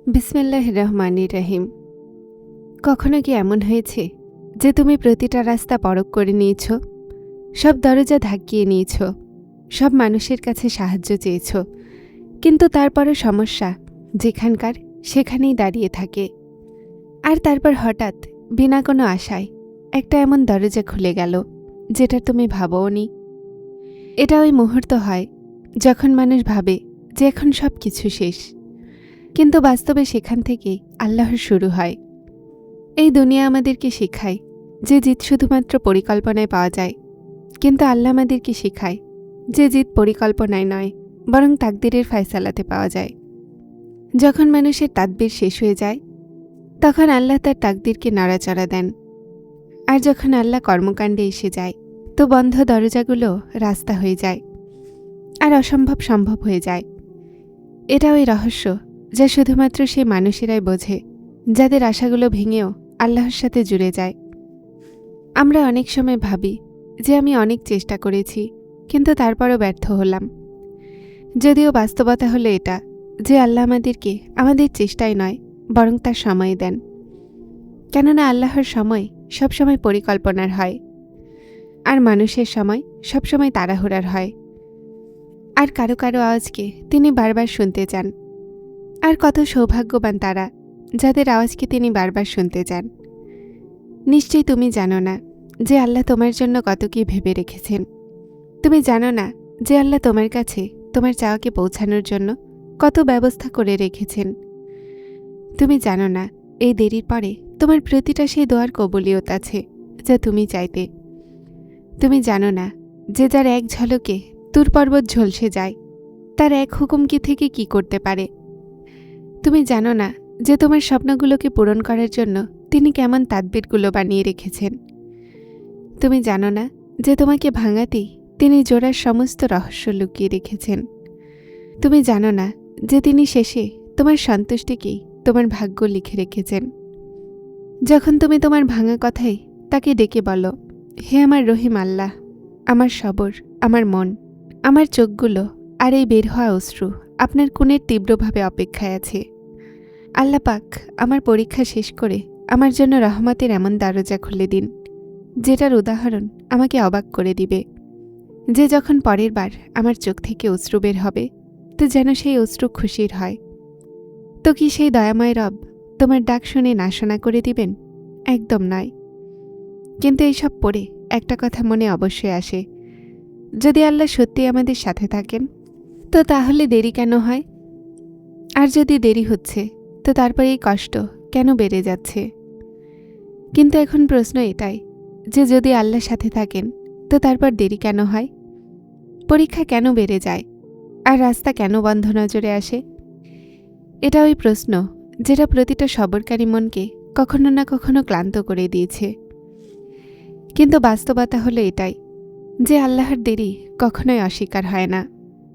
বিসমিল্লাহির রহমানির রহিম। কখনো কি এমন হয়েছে যে তুমি প্রতিটা রাস্তা পরখ করে নিয়েছ, সব দরজা ধাক্কিয়ে নিয়েছ, সব মানুষের কাছে সাহায্য চেয়েছ, কিন্তু তারপরও সমস্যা যেখানকার সেখানেই দাঁড়িয়ে থাকে। আর তারপর হঠাৎ বিনা কোনো আশায় একটা এমন দরজা খুলে গেল যেটা তুমি ভাবোওনি। এটা ওই মুহূর্ত হয় যখন মানুষ ভাবে যে এখন সব কিছু শেষ, কিন্তু বাস্তবে সেখান থেকেই আল্লাহর শুরু হয়। এই দুনিয়া আমাদেরকে শেখায় যে জিত শুধুমাত্র পরিকল্পনায় পাওয়া যায়, কিন্তু আল্লাহ আমাদেরকে শেখায় যে জিত পরিকল্পনায় নয়, বরং তাকদিরের ফায়সালাতে পাওয়া যায়। যখন মানুষের তাদবির শেষ হয়ে যায়, তখন আল্লাহ তার তাকদিরকে নাড়াচাড়া দেন। আর যখন আল্লাহ কর্মকাণ্ডে এসে যায়, তো বন্ধ দরজাগুলো রাস্তা হয়ে যায় আর অসম্ভব সম্ভব হয়ে যায়। এটা ওই রহস্য যা শুধুমাত্র সেই মানুষেরাই বোঝে যাদের আশাগুলো ভেঙেও আল্লাহর সাথে জুড়ে যায়। আমরা অনেক সময় ভাবি যে আমি অনেক চেষ্টা করেছি, কিন্তু তারপরও ব্যর্থ হলাম। যদিও বাস্তবতা হলো এটা যে আল্লাহ আমাদেরকে আমাদের চেষ্টায় নয়, বরং তার সময় দেন। কেননা আল্লাহর সময় সবসময় পরিকল্পনার হয়, আর মানুষের সময় সবসময় তাড়াহুড়ার হয়। আর কারো কারো আওয়াজকে তিনি বারবার শুনতে চান। আর কত সৌভাগ্যবান তারা যাদের আওয়াজকে তিনি বারবার শুনতে চান। নিশ্চয়ই তুমি জানো না যে আল্লাহ তোমার জন্য কত কি ভেবে রেখেছেন। তুমি জানো না যে আল্লাহ তোমার কাছে তোমার চাওয়াকে পৌঁছানোর জন্য কত ব্যবস্থা করে রেখেছেন। তুমি জানো না এই দেরির পরে তোমার প্রতিটা সেই দোয়ার কবুলিয়ত আছে যা তুমি চাইতে। তুমি জানো না যে যার এক ঝলকে তুর পর্বত ঝলসে যায়, তার এক হুকুমকি থেকে কি করতে পারে। তুমি জানো না যে তোমার স্বপ্নগুলোকে পূরণ করার জন্য তিনি কেমন তাদবিরগুলো বানিয়ে রেখেছেন। তুমি জানো না যে তোমাকে ভাঙাতেই তিনি জোড়ার সমস্ত রহস্য লুকিয়ে রেখেছেন। তুমি জানো না যে তিনি শেষে তোমার সন্তুষ্টিকেই তোমার ভাগ্য লিখে রেখেছেন। যখন তুমি তোমার ভাঙা কথাই তাকে ডেকে বলো, হে আমার রহিম আল্লাহ, আমার সবর, আমার মন, আমার চোখগুলো আর এই বের হওয়া অশ্রু আপনার কোণের তীব্রভাবে অপেক্ষায় আছে। আল্লাহ পাক আমার পরীক্ষা শেষ করে আমার জন্য রহমতের এমন দরজা খুলে দিন, যেটার উদাহরণ আমাকে অবাক করে দিবে। যে যখন পরের বার আমার চোখ থেকে অশ্রু বের হবে, তো যেন সেই অশ্রু খুশির হয়। তো কি সেই দয়াময় রব তোমার ডাক শুনে না শোনা করে দিবেন? একদম নয়। কিন্তু এইসব পড়ে একটা কথা মনে অবশ্যই আসে, যদি আল্লাহ সত্যি আমাদের সাথে থাকেন, তো তাহলে দেরি কেন হয়? আর যদি দেরি হচ্ছে, তো তারপরে এই কষ্ট কেন বেড়ে যাচ্ছে? কিন্তু এখন প্রশ্ন এটাই যে যদি আল্লাহর সাথে থাকেন, তো তারপর দেরি কেন হয়? পরীক্ষা কেন বেড়ে যায়? আর রাস্তা কেন বন্ধ নজরে আসে? এটা ওই প্রশ্ন যেটা প্রতিটা সবরকারী মনকে কখনো না কখনো ক্লান্ত করে দিয়েছে। কিন্তু বাস্তবতা হলো এটাই যে আল্লাহর দেরি কখনোই অস্বীকার হয় না,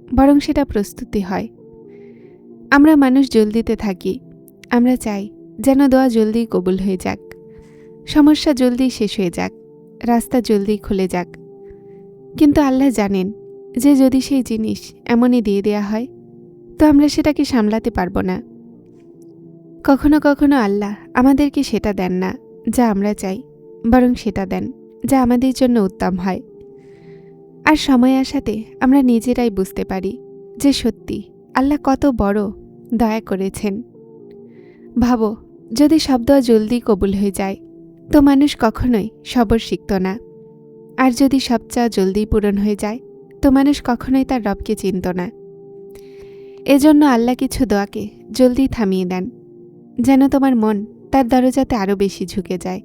বরং সেটা প্রস্তুতি হয়। আমরা মানুষ জলদিতে থাকি। আমরা চাই যেন দোয়া জলদি কবুল হয়ে যাক, সমস্যা জলদি শেষ হয়ে যাক, রাস্তা জলদি খুলে যাক। কিন্তু আল্লাহ জানেন যে যদি সেই জিনিস এমনই দিয়ে দেয়া হয়, তো আমরা সেটাকে সামলাতে পারবো না। কখনো কখনো আল্লাহ আমাদেরকে সেটা দেন না যা আমরা চাই, বরং সেটা দেন যা আমাদের জন্য উত্তম হয়। আর সময় আসাতে আমরা নিজেরাই বুঝতে পারি যে সত্যি আল্লাহ কত বড় দয়া করেছেন। ভাবো, যদি সব দোয়া জলদি কবুল হয়ে যায়, তো মানুষ কখনোই সবর শিখত না। আর যদি সব চাওয়া জলদি পূরণ হয়ে যায়, তো মানুষ কখনোই তার রবকে চিনত না। এজন্য আল্লাহ কিছু দোয়াকে জলদি থামিয়ে দেন, যেন তোমার মন তার দরজাতে আরও বেশি ঝুঁকে যায়,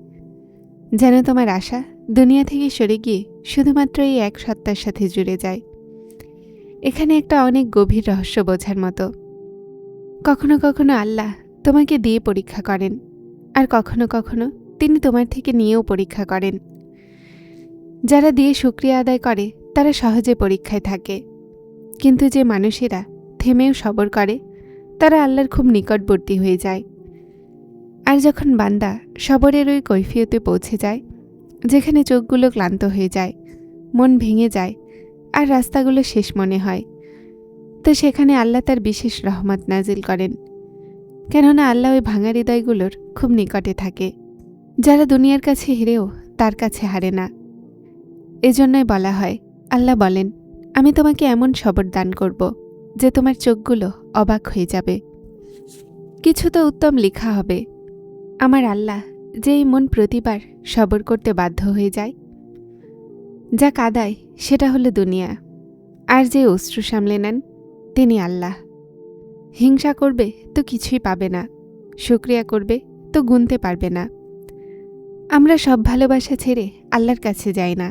যেন তোমার আশা দুনিয়া থেকে সরে গিয়ে শুধুমাত্র এই এক সত্তার সাথে জুড়ে যায়। এখানে একটা অনেক গভীর রহস্য বোঝার মতো। কখনো কখনো আল্লাহ তোমাকে দিয়ে পরীক্ষা করেন, আর কখনো কখনো তিনি তোমার থেকে নিয়েও পরীক্ষা করেন। যারা দিয়ে শুকরিয়া আদায় করে তারা সহজে পরীক্ষায় থাকে, কিন্তু যে মানুষেরা থেমেও সবর করে তারা আল্লাহর খুব নিকটবর্তী হয়ে যায়। আর যখন বান্দা সবরের ওই কৈফিয়তে পৌঁছে যায়, যেখানে চোখগুলো ক্লান্ত হয়ে যায়, মন ভেঙে যায়, আর রাস্তাগুলো শেষ মনে হয়, তো সেখানে আল্লাহ তার বিশেষ রহমত নাজিল করেন, কেননা আল্লাহ ওই ভাঙা হৃদয়গুলোর খুব নিকটে থাকে, যারা দুনিয়ার কাছে হেরেও তার কাছে হারে না। এজন্যই বলা হয়, আল্লাহ বলেন, আমি তোমাকে এমন সবর দান করব যে তোমার চোখগুলো অবাক হয়ে যাবে। কিছু তো উত্তম লেখা হবে। আমার আল্লাহ যে এই মন প্রতিবার সবর করতে বাধ্য হয়ে যায়, যা কাঁদায় সেটা হলো দুনিয়া, আর যে অশ্রু সামলে নেন তিনি আল্লাহ। হিংসা করবে তো কিছুই পাবে না, শুকরিয়া করবে তো গুনতে পারবে না। আমরা সব ভালোবাসা ছেড়ে আল্লাহর কাছে যাই না।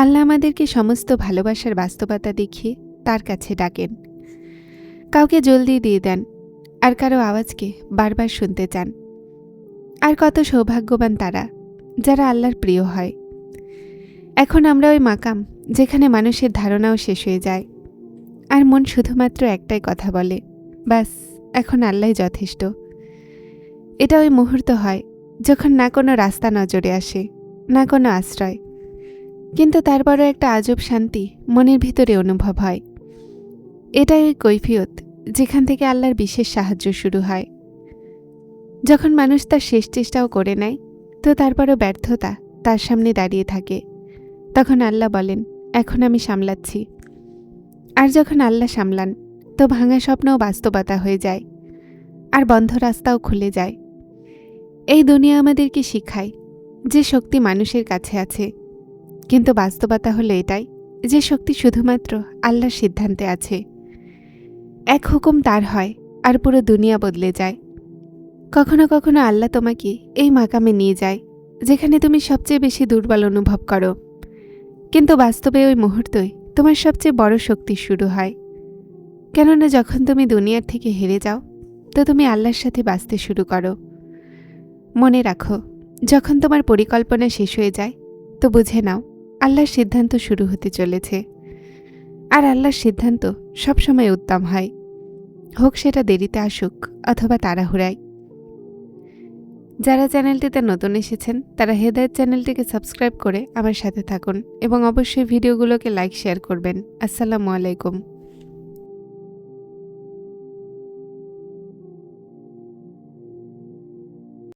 আল্লাহ আমাদেরকে সমস্ত ভালোবাসার বাস্তবতা দেখিয়ে তার কাছে ডাকেন। কাউকে জলদি দিয়ে দেন, আর কারো আওয়াজকে বারবার শুনতে চান। আর কত সৌভাগ্যবান তারা যারা আল্লাহর প্রিয় হয়। এখন আমরা ওই মাকাম যেখানে মানুষের ধারণাও শেষ হয়ে যায়, আর মন শুধুমাত্র একটাই কথা বলে, ব্যাস এখন আল্লাহই যথেষ্ট। এটা ওই মুহূর্ত হয় যখন না কোনো রাস্তা নজরে আসে, না কোনো আশ্রয়, কিন্তু তারপরও একটা আজব শান্তি মনের ভিতরে অনুভব হয়। এটাই ওই কৈফিয়ত যেখান থেকে আল্লাহর বিশেষ সাহায্য শুরু হয়। যখন মানুষ তার শেষ চেষ্টাও করে নেয়, তো তারপরও ব্যর্থতা তার সামনে দাঁড়িয়ে থাকে, তখন আল্লাহ বলেন, এখন আমি সামলাচ্ছি। আর যখন আল্লাহ সামলান, তো ভাঙা স্বপ্নও বাস্তবতা হয়ে যায়, আর বন্ধ রাস্তাও খুলে যায়। এই দুনিয়া আমাদেরকে শিখায় যে শক্তি মানুষের কাছে আছে, কিন্তু বাস্তবতা হলো এটাই যে শক্তি শুধুমাত্র আল্লাহর সিদ্ধান্তে আছে। এক হুকুম তার হয় আর পুরো দুনিয়া বদলে যায়। কখনো কখনো আল্লাহ তোমাকে এই মাকামে নিয়ে যায় যেখানে তুমি সবচেয়ে বেশি দুর্বল অনুভব করো, কিন্তু বাস্তবে ওই মুহূর্তই তোমার সবচেয়ে বড় শক্তি শুরু হয়। কেননা যখন তুমি দুনিয়ার থেকে হেরে যাও, তো তুমি আল্লাহর সাথে বাঁচতে শুরু করো। মনে রাখো, যখন তোমার পরিকল্পনা শেষ হয়ে যায়, তো বুঝে নাও আল্লাহর সিদ্ধান্ত শুরু হতে চলেছে। আর আল্লাহর সিদ্ধান্ত সবসময় উত্তম হয়, হোক সেটা দেরিতে আসুক অথবা তাড়াহুড়ায়। যারা চ্যানেলটিতে নতুন এসেছেন তারা হেদায়েত চ্যানেলটিকে সাবস্ক্রাইব করে আমার সাথে থাকুন এবং অবশ্যই ভিডিওগুলোকে লাইক শেয়ার করবেন। আসসালামু আলাইকুম।